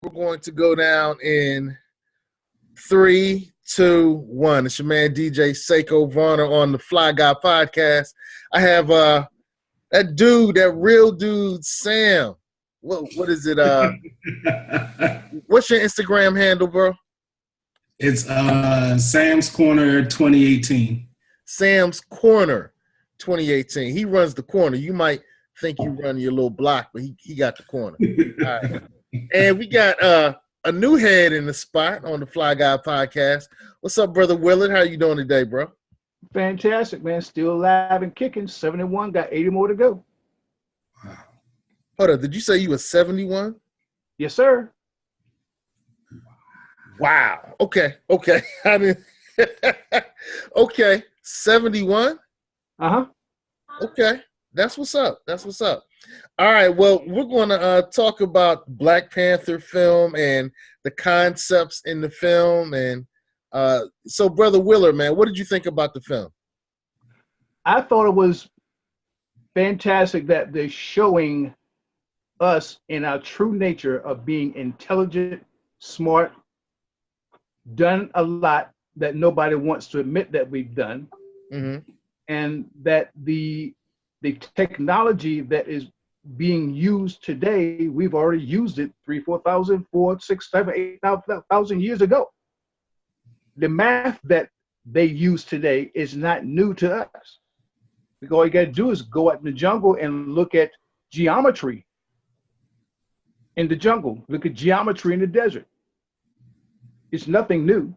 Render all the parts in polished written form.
We're going to go down in 3, 2, 1. It's your man DJ Seiko Varner on the Fly Guy podcast. I have that dude, that real dude, Sam. What is it? What's your Instagram handle, bro? It's Sam's Corner 2018. Sam's Corner 2018. He runs the corner. You might think you run your little block, but he got the corner. All right. And we got a new head in the spot on the Fly Guy podcast. What's up, Brother Willard? How you doing today, bro? Fantastic, man. Still alive and kicking. 71, got 80 more to go. Wow. Hold on. Did you say you were 71? Yes, sir. Wow. Okay. I didn't. Okay. 71? Uh-huh. Okay. That's what's up. All right. Well, we're going to talk about Black Panther film and the concepts in the film. And so, Brother Willard, man, what did you think about the film? I thought it was fantastic that they're showing us in our true nature of being intelligent, smart, done a lot that nobody wants to admit that we've done. Mm-hmm. And that the technology that is being used today, we've already used it 3,000, 4,000, 4,000, 6,000, 7,000, 8,000 years ago. The math that they use today is not new to us. All you got to do is go out in the jungle and look at geometry in the jungle. Look at geometry in the desert. It's nothing new.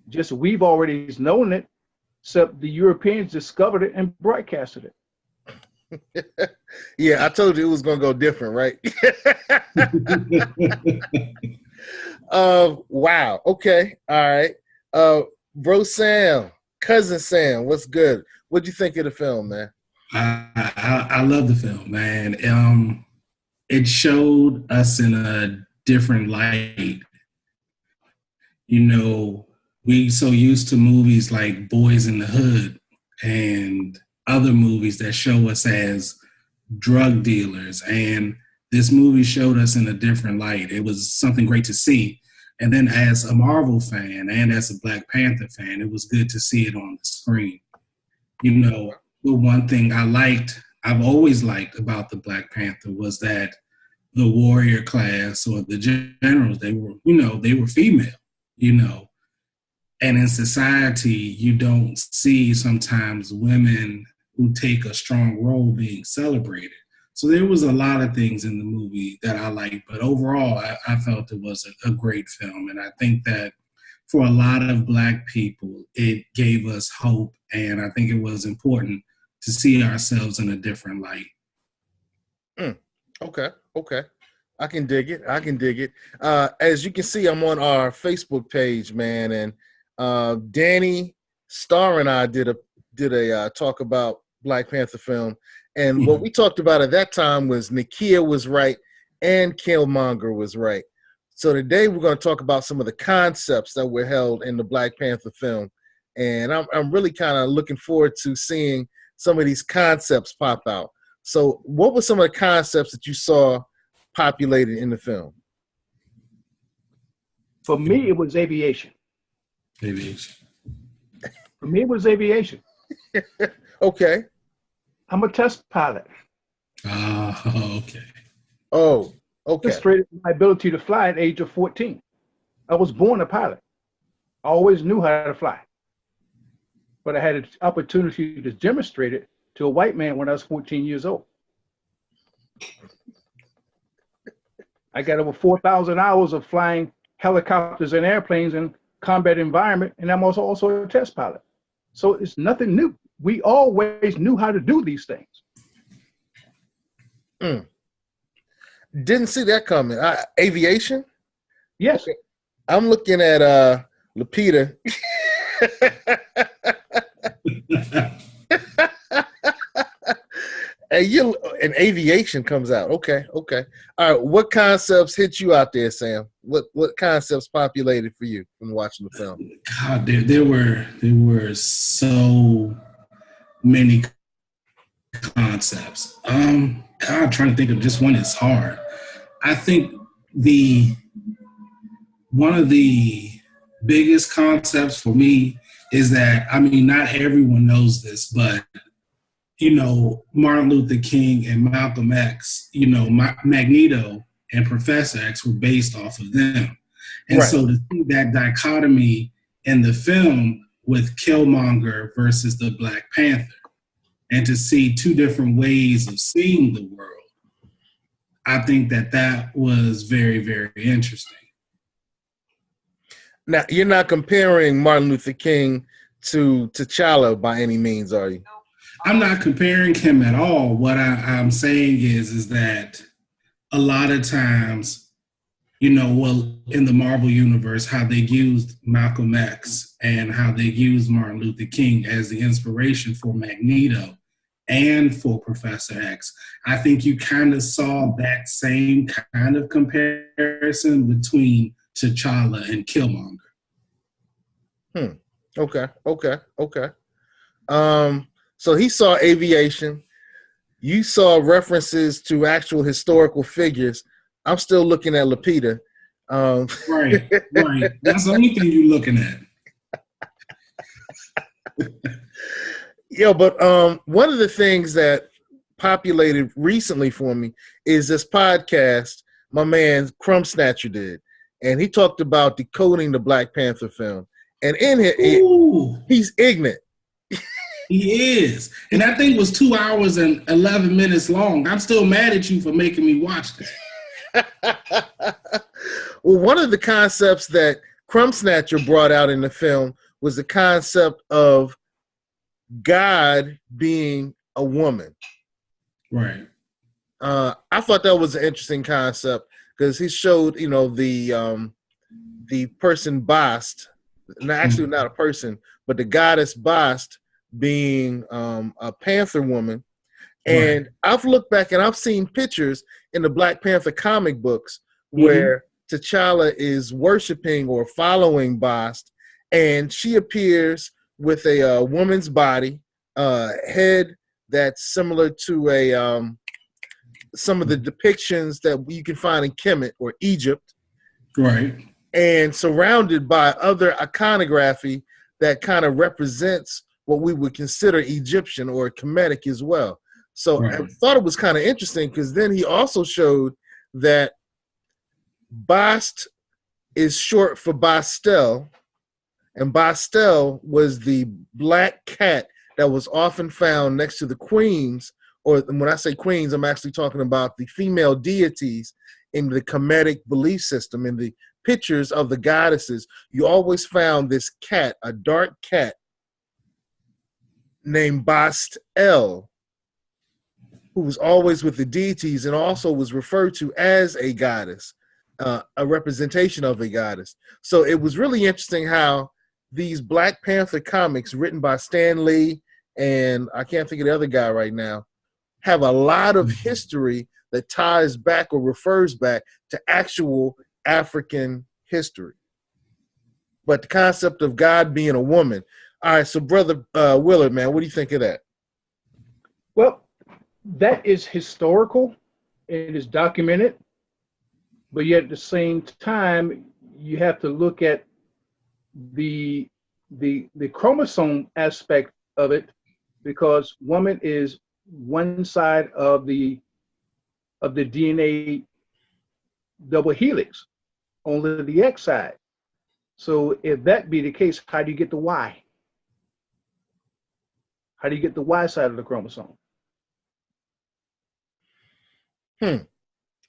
Just we've already known it, except the Europeans discovered it and broadcasted it. Yeah, I told you it was going to go different, right? Wow. Okay. All right. Bro Sam, cousin Sam, what's good? What'd you think of the film, man? I love the film, man. It showed us in a different light. You know, we so used to movies like Boys in the Hood and other movies that show us as drug dealers. And this movie showed us in a different light. It was something great to see. And then as a Marvel fan and as a Black Panther fan, it was good to see it on the screen. You know, the one thing I've always liked about the Black Panther was that the warrior class or the generals, they were female, And in society, you don't see sometimes women who take a strong role being celebrated. So there was a lot of things in the movie that I liked, but overall, I felt it was a great film. And I think that for a lot of Black people, it gave us hope. And I think it was important to see ourselves in a different light. Okay. I can dig it. As you can see, I'm on our Facebook page, man. And Danny Starr and I did a talk about Black Panther film. And what we talked about at that time was Nakia was right and Killmonger was right. So today we're going to talk about some of the concepts that were held in the Black Panther film. And I'm really kind of looking forward to seeing some of these concepts pop out. So what were some of the concepts that you saw populated in the film? For me, it was aviation. For me, it was aviation. Okay. I'm a test pilot. Okay. Oh, okay. Demonstrated my ability to fly at the age of 14. I was born a pilot. I always knew how to fly. But I had an opportunity to demonstrate it to a white man when I was 14 years old. I got over 4,000 hours of flying helicopters and airplanes in combat environment, and I'm also a test pilot. So it's nothing new. We always knew how to do these things. Didn't see that coming. Aviation? Yes. Okay. I'm looking at Lupita. And aviation comes out. Okay. All right. What concepts hit you out there, Sam? What concepts populated for you from watching the film? God, there were so many concepts. God, trying to think of just one is hard. I think the one of the biggest concepts for me is that, I mean, not everyone knows this, but Martin Luther King and Malcolm X, Magneto and Professor X were based off of them. And Right. so to see that dichotomy in the film with Killmonger versus the Black Panther, and to see two different ways of seeing the world, I think that was very, very interesting. Now, you're not comparing Martin Luther King to T'Challa by any means, are you? I'm not comparing him at all. What I'm saying is that a lot of times, in the Marvel universe, how they used Malcolm X and how they used Martin Luther King as the inspiration for Magneto and for Professor X. I think you kind of saw that same kind of comparison between T'Challa and Killmonger. Okay. So he saw aviation. You saw references to actual historical figures. I'm still looking at Lupita. Right. That's the only thing you're looking at. Yeah, but one of the things that populated recently for me is this podcast my man Crumb Snatcher did. And he talked about decoding the Black Panther film. And in it, he's ignorant. He is. And that thing was 2 hours and 11 minutes long. I'm still mad at you for making me watch that. Well, one of the concepts that Crumb Snatcher brought out in the film was the concept of God being a woman. Right. I thought that was an interesting concept because he showed, the person Bast, actually not a person, but the goddess Bast being a Panther woman. And I've looked back and I've seen pictures in the Black Panther comic books where T'Challa is worshiping or following Bast, and she appears with a woman's body, head that's similar to some of the depictions that you can find in Kemet or Egypt. Right. And surrounded by other iconography that kind of represents what we would consider Egyptian or Kemetic as well. So I thought it was kind of interesting because then he also showed that Bast is short for Bastel, and Bastel was the black cat that was often found next to the queens, or when I say queens, I'm actually talking about the female deities in the Kemetic belief system. In the pictures of the goddesses, you always found this cat, a dark cat named Bastel, who was always with the deities and also was referred to as a goddess, a representation of a goddess. So it was really interesting how these Black Panther comics written by Stan Lee, and I can't think of the other guy right now, have a lot of history that ties back or refers back to actual African history. But the concept of God being a woman. All right, so Brother Willard, man, what do you think of that? Well, that is historical. It is documented. But yet at the same time, you have to look at the chromosome aspect of it, because woman is one side of the DNA double helix, only the X side. So if that be the case, how do you get the Y? How do you get the Y side of the chromosome? All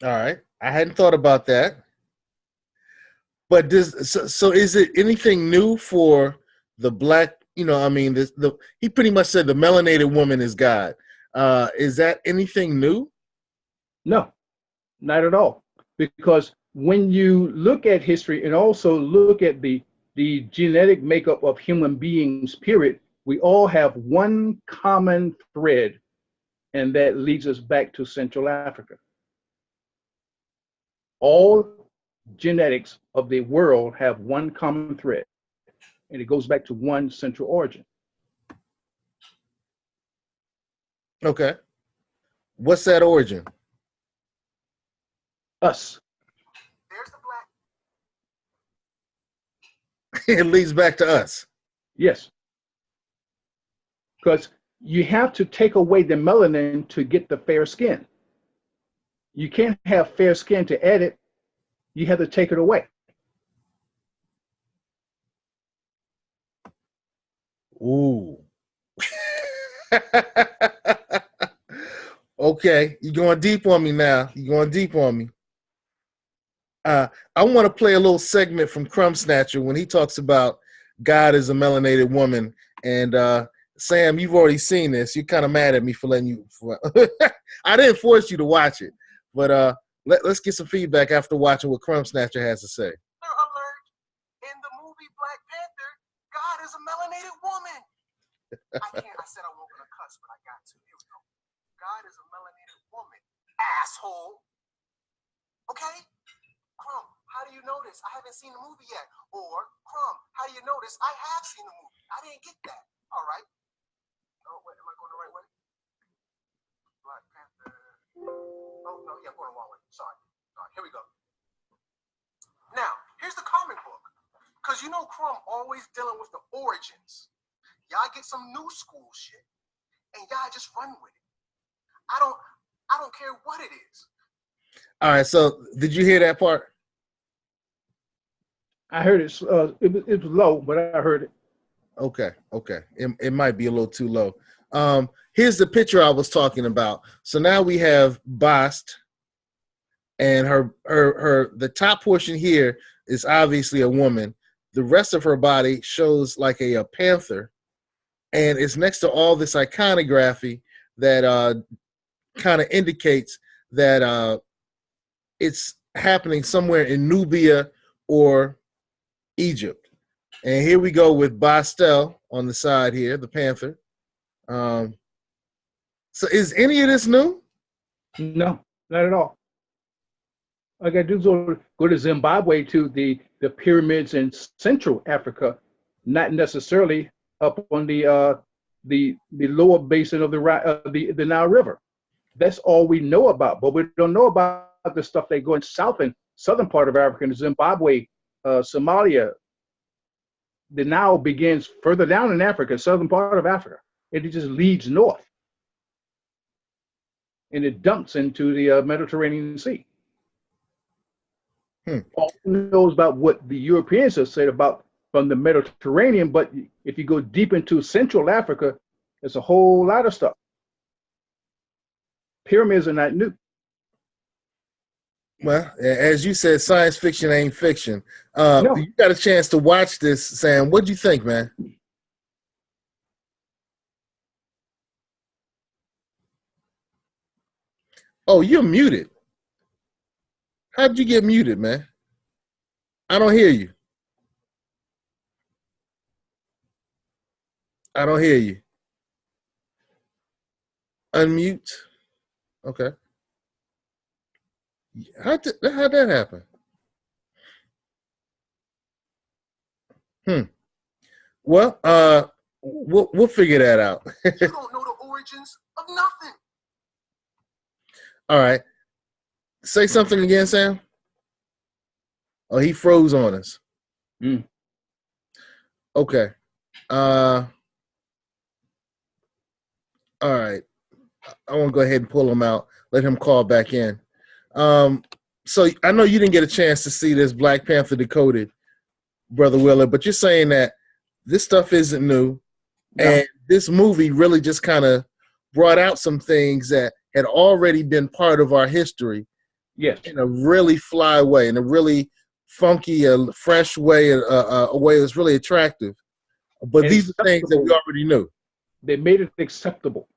right. I hadn't thought about that. But so is it anything new for the Black, he pretty much said the melanated woman is God. Is that anything new? No, not at all. Because when you look at history and also look at the genetic makeup of human beings, period, we all have one common thread, and that leads us back to Central Africa. All genetics of the world have one common thread, and it goes back to one central origin. Okay. What's that origin? Us. It leads back to us. Yes, because you have to take away the melanin to get the fair skin. You can't have fair skin to add it. You have to take it away. Ooh. Okay, you're going deep on me now. You're going deep on me. I want to play a little segment from Crumb Snatcher when he talks about God is a melanated woman. And Sam, you've already seen this. You're kind of mad at me for letting you. I didn't force you to watch it, but let's get some feedback after watching what Crumb Snatcher has to say. Alert! In the movie Black Panther, God is a melanated woman. I said I wasn't gonna cuss, but I got to. Here we go. God is a melanated woman, asshole. Okay? Crumb, how do you know this? I haven't seen the movie yet. Or, Crumb, how do you know this? I have seen the movie. I didn't get that. All right. Oh, wait, am I going the right way? Black Panther. Oh, no, yeah, I'm going the wrong way. Sorry. All right, here we go. Now, here's the comic book. Because you know Crumb always dealing with the origins. Y'all get some new school shit, and y'all just run with it. I don't care what it is. All right, so did you hear that part? I heard it. It was low, but I heard it. Okay. It might be a little too low. Here's the picture I was talking about. So now we have Bast, and her the top portion here is obviously a woman. The rest of her body shows like a panther, and it's next to all this iconography that kind of indicates that it's happening somewhere in Nubia or Egypt. And here we go with Bastel on the side here, the panther. So is any of this new? No, not at all. All I got to do is go to Zimbabwe, to the pyramids in Central Africa, not necessarily up on the lower basin of the Nile River. That's all we know about, but we don't know about the stuff that go in south and southern part of Africa, in Zimbabwe, Somalia. The Nile begins further down in Africa, southern part of Africa. It just leads north, and it dumps into the Mediterranean Sea. All knows about what the Europeans have said about from the Mediterranean, but if you go deep into Central Africa, there's a whole lot of stuff. Pyramids are not new. Well, as you said, science fiction ain't fiction. No. You got a chance to watch this, Sam. What'd you think, man? Oh, you're muted. How'd you get muted, man? I don't hear you. I don't hear you. Unmute. Okay. How'd that happen? Well, we'll figure that out. You don't know the origins of nothing. All right. Say something again, Sam. Oh, he froze on us. Okay. All right. I want to go ahead and pull him out. Let him call back in. So I know you didn't get a chance to see this Black Panther Decoded, Brother Willer, but you're saying that this stuff isn't new, and this movie really just kind of brought out some things that had already been part of our history, in a really fly way, in a really funky, fresh way, a way that's really attractive. But these are things that we already knew. They made it acceptable.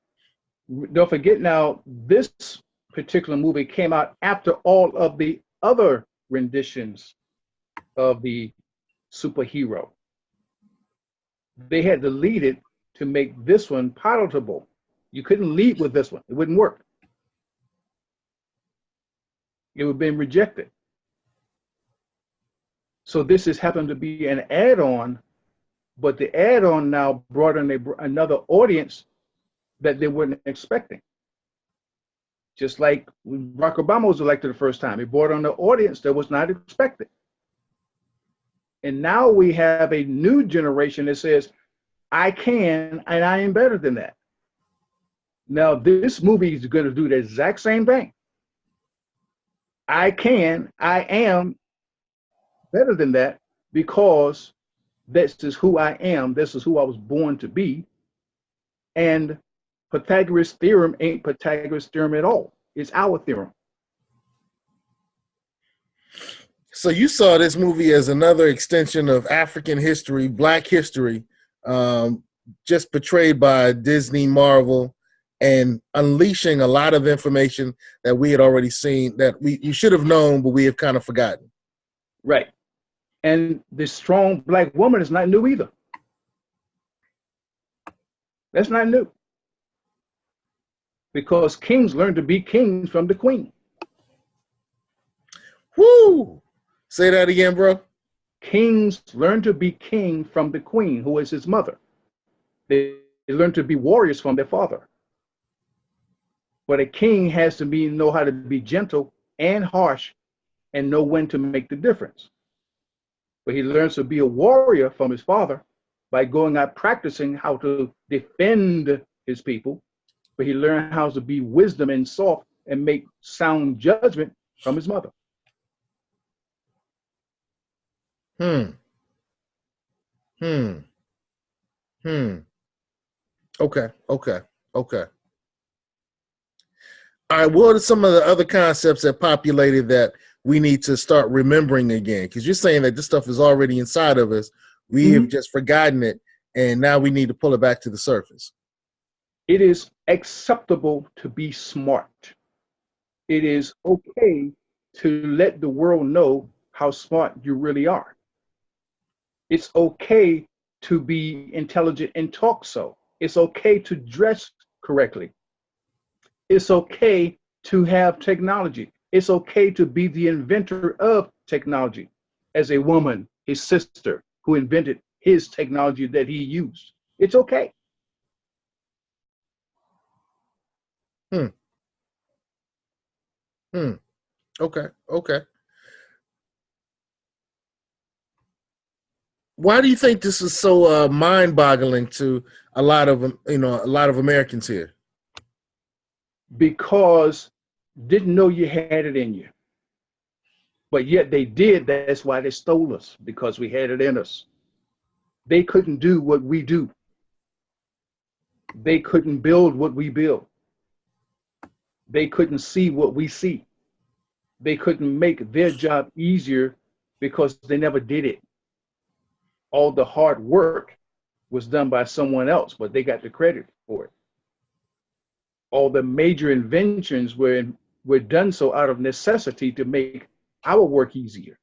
Don't forget now, this particular movie came out after all of the other renditions of the superhero. They had to lead it to make this one palatable. You couldn't lead with this one. It wouldn't work. It would have been rejected. So this has happened to be an add-on, but the add-on now brought in another audience that they weren't expecting. Just like when Barack Obama was elected the first time, he brought on an audience that was not expected. And now we have a new generation that says, I can, and I am better than that. Now, this movie is going to do the exact same thing. I can, I am better than that because this is who I am. This is who I was born to be. And Pythagoras' theorem ain't Pythagoras' theorem at all. It's our theorem. So you saw this movie as another extension of African history, Black history, just portrayed by Disney, Marvel, and unleashing a lot of information that we had already seen, that you should have known, but we have kind of forgotten. Right. And the strong Black woman is not new either. That's not new. Because kings learn to be kings from the queen. Woo! Say that again, bro. Kings learn to be king from the queen, who is his mother. They learn to be warriors from their father. But a king has to know how to be gentle and harsh and know when to make the difference. But he learns to be a warrior from his father by going out practicing how to defend his people. But he learned how to be wisdom and soft and make sound judgment from his mother. Okay. All right, what are some of the other concepts that populated that we need to start remembering again? Because you're saying that this stuff is already inside of us. We have just forgotten it, and now we need to pull it back to the surface. It is acceptable to be smart. It is okay to let the world know how smart you really are. It's okay to be intelligent and talk so. It's okay to dress correctly. It's okay to have technology. It's okay to be the inventor of technology as a woman, his sister, who invented his technology that he used. It's okay. Okay. Why do you think this is so mind-boggling to a lot of Americans here? Because didn't know you had it in you. But yet they did. That's why they stole us, because we had it in us. They couldn't do what we do. They couldn't build what we build. They couldn't see what we see. They couldn't make their job easier because they never did it. All the hard work was done by someone else, but they got the credit for it. All the major inventions were done so out of necessity to make our work easier.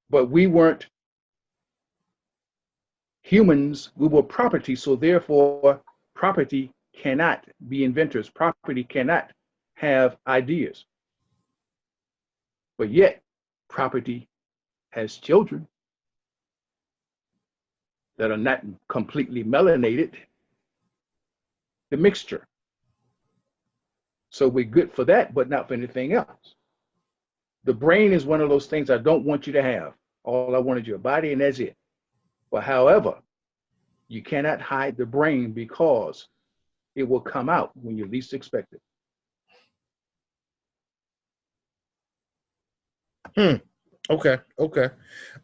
But we weren't humans, we were property, so therefore property cannot be inventors. Property cannot have ideas. But yet property has children that are not completely melanated, the mixture. So we're good for that, but not for anything else. The brain is one of those things I don't want you to have. All I want is your body, and that's it. But however, you cannot hide the brain because it will come out when you least expect it. Okay. All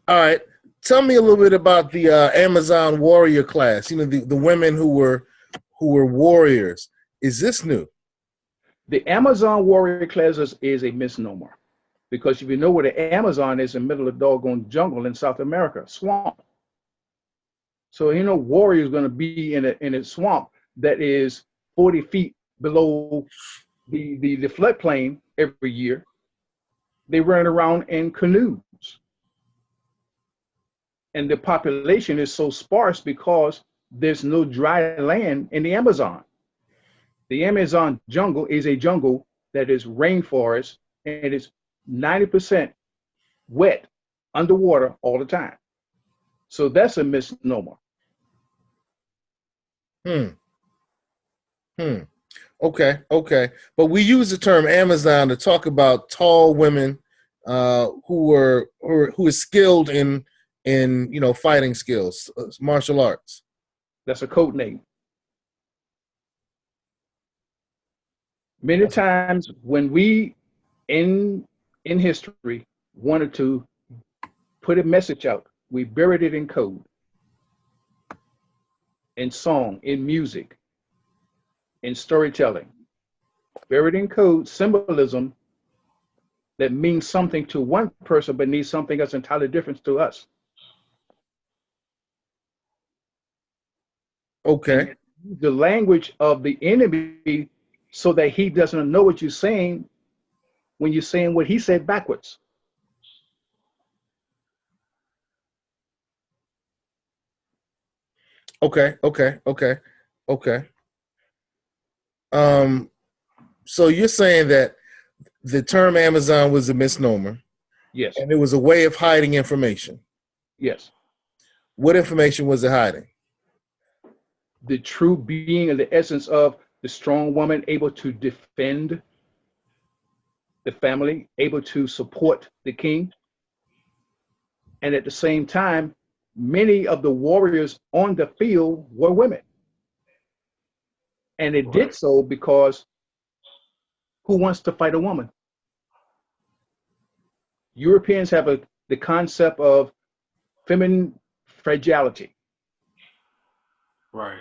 right. Tell me a little bit about the Amazon warrior class. You know, the women who were warriors. Is this new? The Amazon warrior class is a misnomer. Because if you know where the Amazon is, in the middle of the doggone jungle in South America, swamp. So warrior is going to be in a swamp that is 40 feet below the floodplain every year. They run around in canoes. And the population is so sparse because there's no dry land in the Amazon. The Amazon jungle is a jungle that is rainforest, and it's 90% wet underwater all the time. So that's a misnomer. Okay. But we use the term Amazon to talk about tall women who were who is skilled in fighting skills, martial arts. That's a code name. Many times when we in history wanted to put a message out, we buried it in code, in song, in music, in storytelling. Buried in code, symbolism that means something to one person but needs something that's entirely different to us. Okay. And the language of the enemy so that he doesn't know what you're saying when you're saying what he said backwards. Okay. So you're saying that the term Amazon was a misnomer. Yes. And it was a way of hiding information. Yes. What information was it hiding? The true being and the essence of the strong woman able to defend the family, able to support the king. And at the same time, many of the warriors on the field were women. And it did so because who wants to fight a woman? Europeans have the concept of feminine fragility. Right.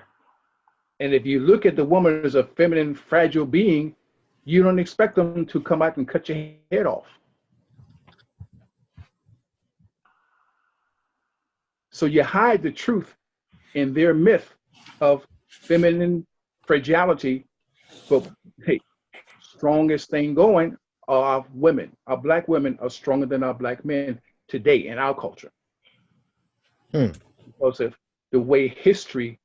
And if you look at the woman as a feminine, fragile being, you don't expect them to come out and cut your head off. So you hide the truth in their myth of feminine fragility. But hey, strongest thing going are women. Our black women are stronger than our black men today in our culture. Because of the way history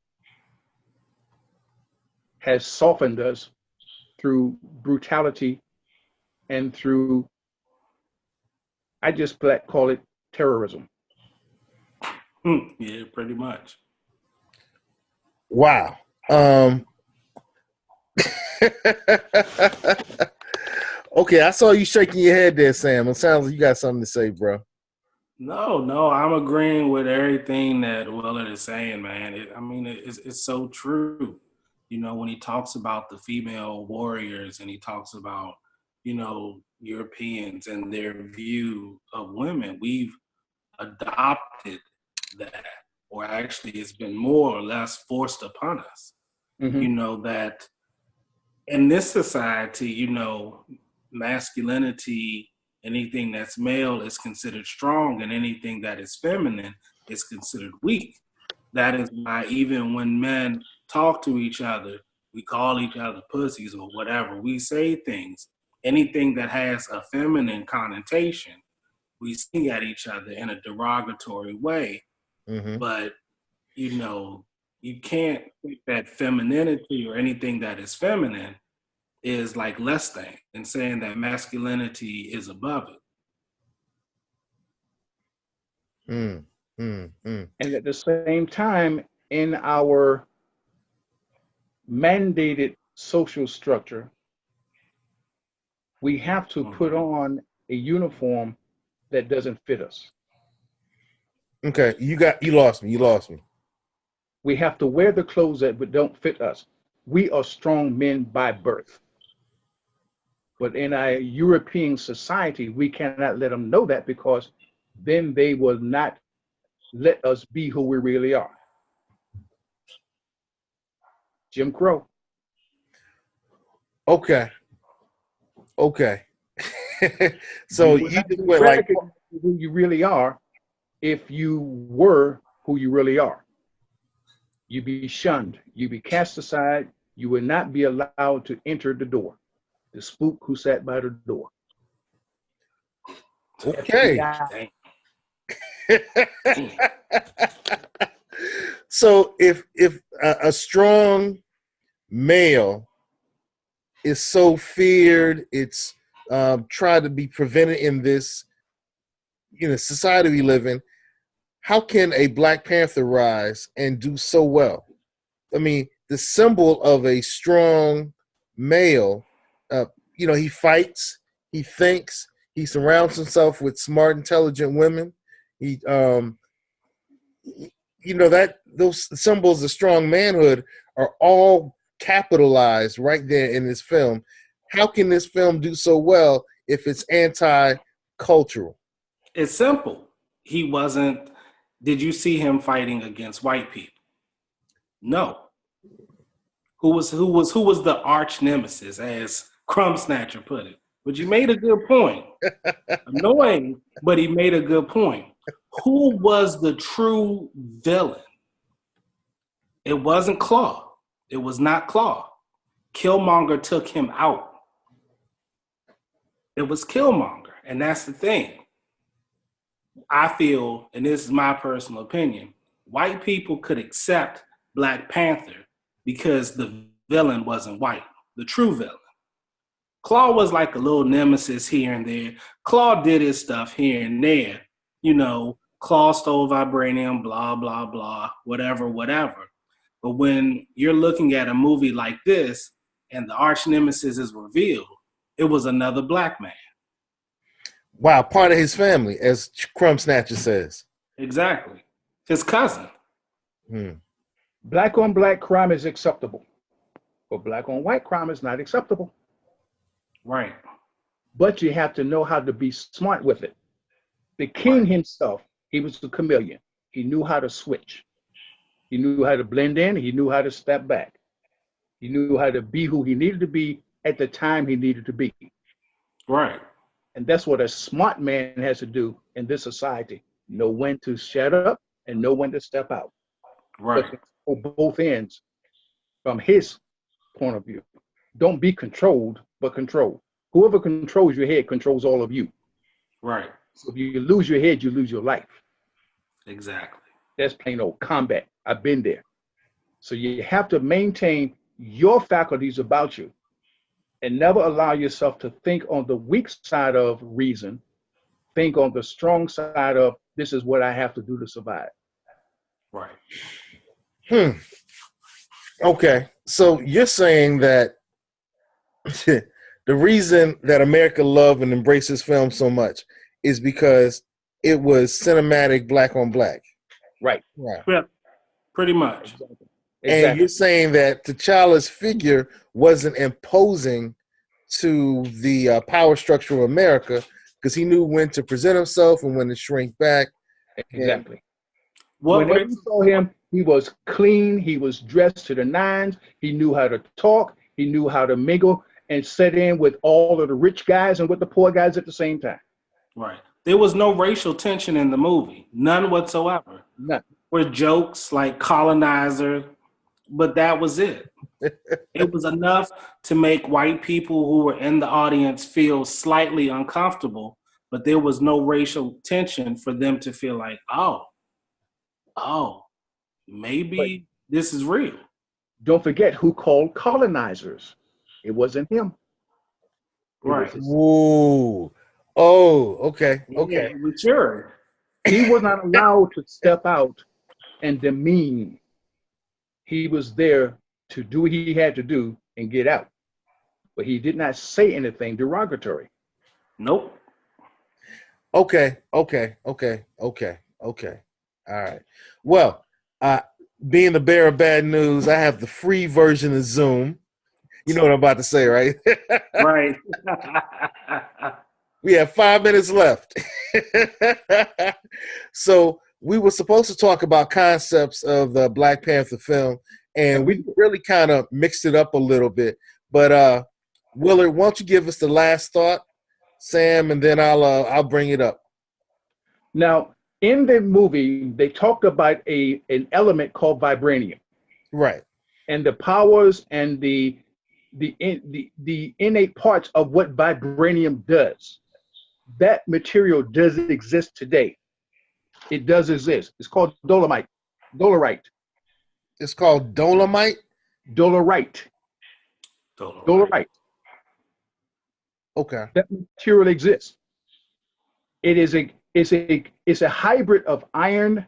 has softened us through brutality and through, I just call it terrorism. Yeah, pretty much. Wow. Okay, I saw you shaking your head there, Sam. It sounds like you got something to say, bro. No, I'm agreeing with everything that Willard is saying, man. It's so true. When he talks about the female warriors and he talks about, Europeans and their view of women, we've adopted that, or actually it's been more or less forced upon us. That in this society, masculinity, anything that's male is considered strong, and anything that is feminine is considered weak. That is why even when men talk to each other, we call each other pussies or whatever. We say things, anything that has a feminine connotation, we sing at each other in a derogatory way. Mm-hmm. But, you can't think that femininity or anything that is feminine is like less than, and saying that masculinity is above it. And at the same time, in our mandated social structure, we have to put on a uniform that doesn't fit us. Okay, you lost me. We have to wear the clothes that don't fit us. We are strong men by birth. But in our European society, we cannot let them know that, because then they will not let us be who we really are. Jim Crow. Okay. So you just went like who you really are if you were who you really are. You'd be shunned. You'd be cast aside. You would not be allowed to enter the door. The spook who sat by the door. Okay. So if a strong male is so feared, it's tried to be prevented in this society we live in, how can a Black Panther rise and do so well? I mean, the symbol of a strong male, he fights, he thinks, He surrounds himself with smart, intelligent women. He, that those symbols of strong manhood are all capitalized right there in this film. How can this film do so well if it's anti-cultural? It's simple. He wasn't. Did you see him fighting against white people? No. Who was the arch nemesis, as Crumb Snatcher put it? But you made a good point. Annoying, but he made a good point. Who was the true villain? It wasn't Claw. It was not Claw. Killmonger took him out. It was Killmonger, and that's the thing. I feel, and this is my personal opinion, white people could accept Black Panther because the villain wasn't white, the true villain. Claw was like a little nemesis here and there. Claw did his stuff here and there. Claw stole vibranium, blah, blah, blah, whatever, whatever. But when you're looking at a movie like this and the arch nemesis is revealed, it was another black man. Wow, part of his family, as Crumb Snatcher says. Exactly. His cousin. Black on black crime is acceptable, but black on white crime is not acceptable. Right. But you have to know how to be smart with it. The king himself, he was a chameleon. He knew how to switch. He knew how to blend in. He knew how to step back. He knew how to be who he needed to be at the time he needed to be. Right. And that's what a smart man has to do in this society. Know when to shut up and know when to step out. Right. For both ends, from his point of view. Don't be controlled, but control. Whoever controls your head controls all of you. Right. So if you lose your head, you lose your life. Exactly. That's plain old combat. I've been there. So you have to maintain your faculties about you and never allow yourself to think on the weak side of reason. Think on the strong side of, this is what I have to do to survive. Right. Okay. So you're saying that the reason that America loved and embraced this film so much is because it was cinematic black on black. Right. Yeah, pretty much. Exactly. And you're saying that T'Challa's figure wasn't imposing to the power structure of America because he knew when to present himself and when to shrink back. Exactly. What Whenever you saw him, he was clean. He was dressed to the nines. He knew how to talk. He knew how to mingle and sit in with all of the rich guys and with the poor guys at the same time. Right. There was no racial tension in the movie. None whatsoever. None. Were jokes like colonizer, but that was it. It was enough to make white people who were in the audience feel slightly uncomfortable, but there was no racial tension for them to feel like, maybe this is real. Don't forget who called colonizers. It wasn't him. Right. Whoa. Oh, okay. Okay. Yeah, sure. He was not allowed to step out and demean. He was there to do what he had to do and get out. But he did not say anything derogatory. Nope. Okay. All right. Well, being the bearer of bad news, I have the free version of Zoom. You know what I'm about to say, right? Right. We have 5 minutes left. So we were supposed to talk about concepts of the Black Panther film, and we really kind of mixed it up a little bit. But Willard, why don't you give us the last thought, Sam, and then I'll bring it up. Now, in the movie, they talked about an element called vibranium. Right. And the powers and the innate parts of what vibranium does. That material does exist today. It does exist. It's called dolomite. It's called dolomite? Dolomite. Okay. That material exists. It's a hybrid of iron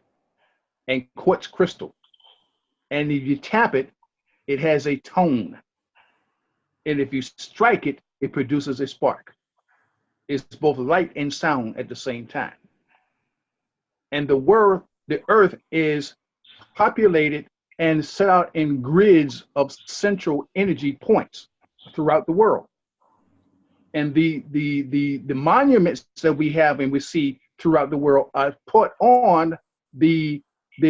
and quartz crystal. And if you tap it, it has a tone. And if you strike it, it produces a spark. is both light and sound at the same time. And the earth is populated and set out in grids of central energy points throughout the world. And the monuments that we have and we see throughout the world are put on the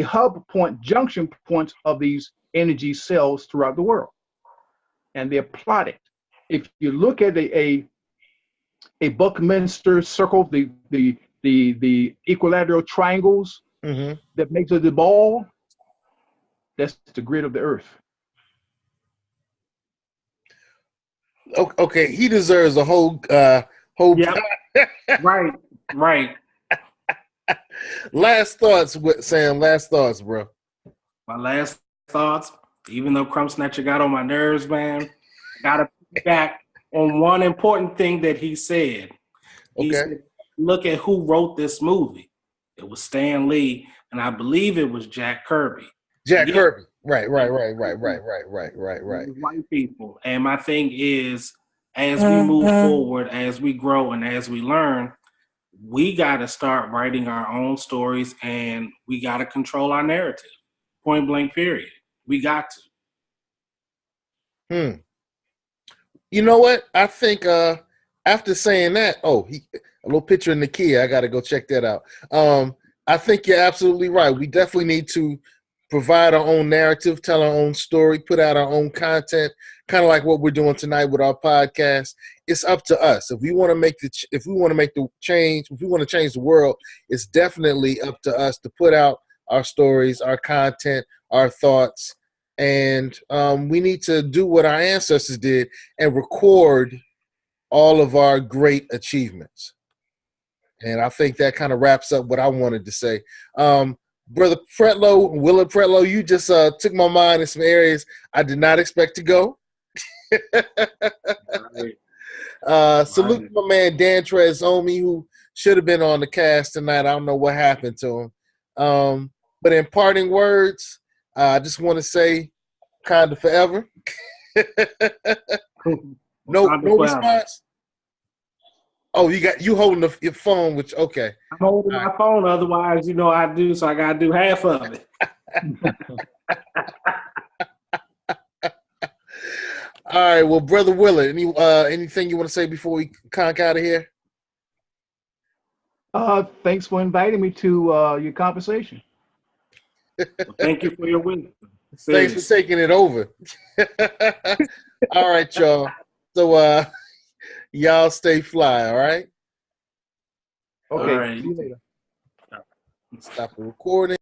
hub point, junction points of these energy cells throughout the world. And they're plotted. If you look at a Buckminster circle, the equilateral triangles that makes it the ball, that's the grid of the earth. Okay, he deserves a whole Yep. Right. Last thoughts, Sam. Last thoughts, bro. My last thoughts, even though Crumb Snatcher got on my nerves, man, I gotta back on one important thing that he said. He said, look at who wrote this movie. It was Stan Lee, and I believe it was Jack Kirby. Kirby. Right. White people. And my thing is, as we move forward, as we grow, and as we learn, we got to start writing our own stories, and we got to control our narrative. Point blank, period. We got to. You know what? I think after saying that, a little picture in the Kia. I got to go check that out. I think you're absolutely right. We definitely need to provide our own narrative, tell our own story, put out our own content, kind of like what we're doing tonight with our podcast. It's up to us. If we want to make the change, if we want to change the world, it's definitely up to us to put out our stories, our content, our thoughts, and we need to do what our ancestors did and record all of our great achievements. And I think that kind of wraps up what I wanted to say. Brother Pretlow, Willard Pretlow, you just took my mind in some areas I did not expect to go. Salute to my man Dan Trezomi, who should have been on the cast tonight. I don't know what happened to him. But in parting words, I just want to say, kinda forever. No response. Oh, you holding your phone, which okay. I'm holding my phone, otherwise, I do, so I gotta do half of it. All right, well, Brother Willard, anything you want to say before we conk out of here? Thanks for inviting me to your conversation. Well, thank you for your wisdom. Thanks for taking it over. All right, y'all. So y'all stay fly, all right? Okay. All right. See you later. Stop the recording.